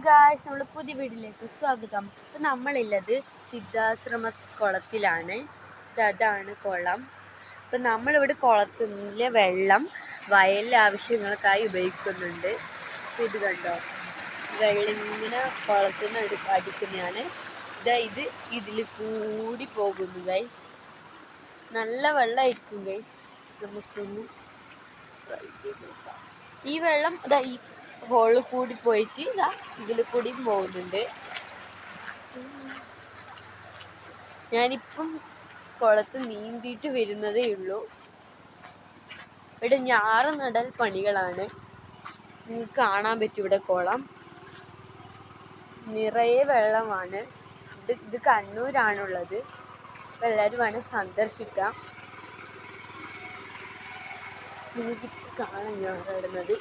Guys, നമ്മൾ പുതിയ വീട്ടിലേക്ക് സ്വാഗതം. ഇപ്പം നമ്മളുള്ളത് സിദ്ധാശ്രമ കുളത്തിലാണ്. അതാണ് കുളം. അപ്പം നമ്മളിവിടെ കുളത്തിലെ വെള്ളം വയലിലെ ആവശ്യങ്ങൾക്കായി ഉപയോഗിക്കുന്നുണ്ട്. ഇത് കണ്ടോ, വെള്ളം ഇങ്ങനെ കുളത്തിൽ നിന്ന് അടിക്കുന്നതാണ്. ഇത് ഇതിൽ കൂടി പോകുന്നു ഗൈസ്. നല്ല വെള്ളമായിരിക്കും ഗൈസ്. നമുക്കൊന്ന് ഈ വെള്ളം ഈ ഹോളിൽ കൂടി പോയിട്ട് ഇതിൽ കൂടി പോകുന്നുണ്ട്. ഞാനിപ്പം കുളത്ത് നീന്തിയിട്ട് വരുന്നതേ ഉള്ളൂ. ഇവിടെ ഞാറ് നടൽ പണികളാണ്. നിങ്ങൾക്ക് കാണാൻ പറ്റും ഇവിടെ കുളം നിറയെ വെള്ളമാണ്. ഇത് കണ്ണൂരാണുള്ളത്. അപ്പം എല്ലാവരും വേണം സന്ദർശിക്കാം. നിങ്ങൾക്കിപ്പോൾ കാണാൻ ഞാറിടുന്നത്.